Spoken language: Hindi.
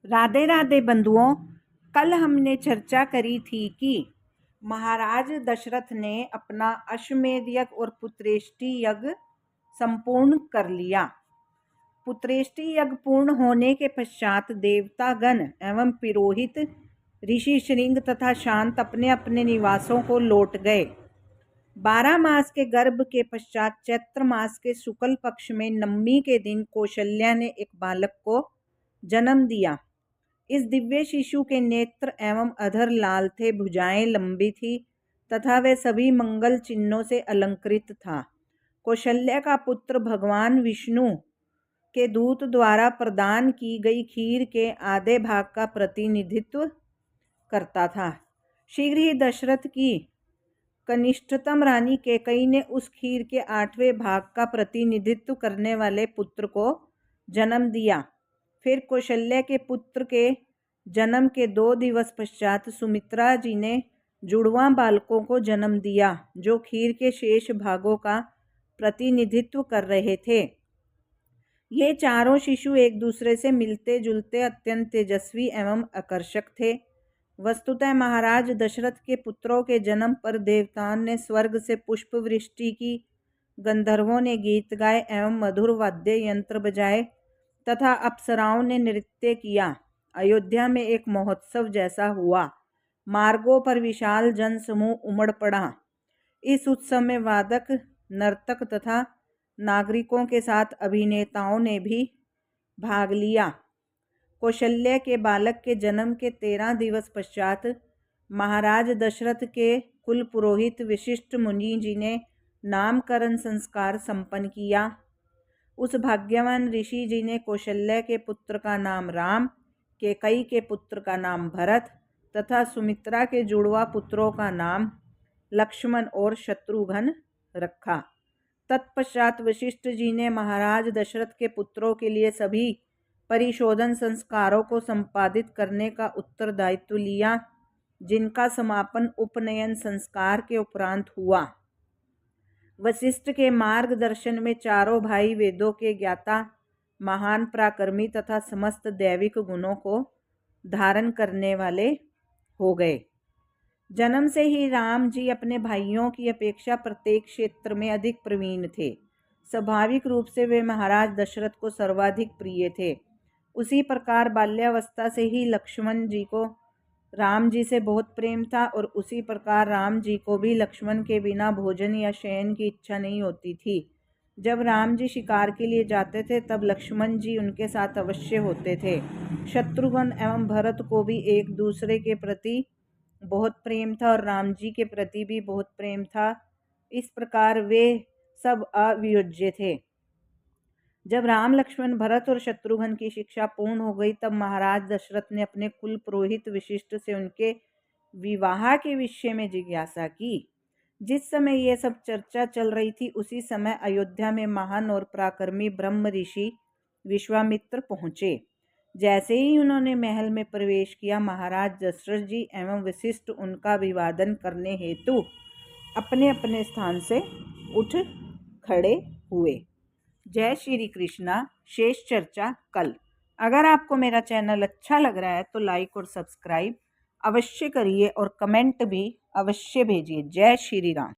राधे राधे बंधुओं। कल हमने चर्चा करी थी कि महाराज दशरथ ने अपना अश्वमेध यज्ञ और पुत्रेष्टि यज्ञ संपूर्ण कर लिया। पुत्रेष्टि यज्ञ पूर्ण होने के पश्चात देवतागण एवं पुरोहित ऋषि श्रृंग तथा शांत अपने अपने निवासों को लौट गए। 12 मास के गर्भ के पश्चात चैत्र मास के शुक्ल पक्ष में नवमी के दिन कौशल्या ने एक बालक को जन्म दिया। इस दिव्य शिशु के नेत्र एवं अधर लाल थे, भुजाएं लंबी थी तथा वे सभी मंगल चिन्हों से अलंकृत था। कौशल्या का पुत्र भगवान विष्णु के दूत द्वारा प्रदान की गई खीर के आधे भाग का प्रतिनिधित्व करता था। शीघ्र ही दशरथ की कनिष्ठतम रानी कैकेयी ने उस खीर के 8वें भाग का प्रतिनिधित्व करने वाले पुत्र को जन्म दिया। फिर कौशल्या के पुत्र के जन्म के 2 दिवस पश्चात सुमित्रा जी ने जुड़वा बालकों को जन्म दिया, जो खीर के शेष भागों का प्रतिनिधित्व कर रहे थे। ये चारों शिशु एक दूसरे से मिलते जुलते अत्यंत तेजस्वी एवं आकर्षक थे। वस्तुतः महाराज दशरथ के पुत्रों के जन्म पर देवताओं ने स्वर्ग से पुष्प वृष्टि की, गंधर्वों ने गीत गाए एवं मधुर वाद्य यंत्र बजाए तथा अप्सराओं ने नृत्य किया। अयोध्या में एक महोत्सव जैसा हुआ। मार्गों पर विशाल जन समूह उमड़ पड़ा। इस उत्सव में वादक, नर्तक तथा नागरिकों के साथ अभिनेताओं ने भी भाग लिया। कौशल्या के बालक के जन्म के 13 दिवस पश्चात महाराज दशरथ के कुल पुरोहित वशिष्ठ मुनि जी ने नामकरण संस्कार संपन्न किया। उस भाग्यवान ऋषि जी ने कौशल्या के पुत्र का नाम राम, कैकेयी के पुत्र का नाम भरत तथा सुमित्रा के जुड़वा पुत्रों का नाम लक्ष्मण और शत्रुघ्न रखा। तत्पश्चात वशिष्ठ जी ने महाराज दशरथ के पुत्रों के लिए सभी परिशोधन संस्कारों को संपादित करने का उत्तरदायित्व लिया, जिनका समापन उपनयन संस्कार के उपरांत हुआ। वशिष्ठ के मार्गदर्शन में चारों भाई वेदों के ज्ञाता, महान पराक्रमी तथा समस्त दैविक गुणों को धारण करने वाले हो गए। जन्म से ही राम जी अपने भाइयों की अपेक्षा प्रत्येक क्षेत्र में अधिक प्रवीण थे। स्वाभाविक रूप से वे महाराज दशरथ को सर्वाधिक प्रिय थे। उसी प्रकार बाल्यावस्था से ही लक्ष्मण जी को राम जी से बहुत प्रेम था और उसी प्रकार राम जी को भी लक्ष्मण के बिना भोजन या शयन की इच्छा नहीं होती थी। जब राम जी शिकार के लिए जाते थे तब लक्ष्मण जी उनके साथ अवश्य होते थे। शत्रुघ्न एवं भरत को भी एक दूसरे के प्रति बहुत प्रेम था और राम जी के प्रति भी बहुत प्रेम था। इस प्रकार वे सब अवियोज्य थे। जब राम, लक्ष्मण, भरत और शत्रुघ्न की शिक्षा पूर्ण हो गई तब महाराज दशरथ ने अपने कुल पुरोहित वशिष्ठ से उनके विवाह के विषय में जिज्ञासा की। जिस समय यह सब चर्चा चल रही थी उसी समय अयोध्या में महान और पराक्रमी ब्रह्म ऋषि विश्वामित्र पहुँचे। जैसे ही उन्होंने महल में प्रवेश किया, महाराज दशरथ जी एवं वशिष्ठ उनका अभिवादन करने हेतु अपने अपने स्थान से उठ खड़े हुए। जय श्री कृष्णा। शेष चर्चा कल। अगर आपको मेरा चैनल अच्छा लग रहा है तो लाइक और सब्सक्राइब अवश्य करिए और कमेंट भी अवश्य भेजिए। जय श्री राम।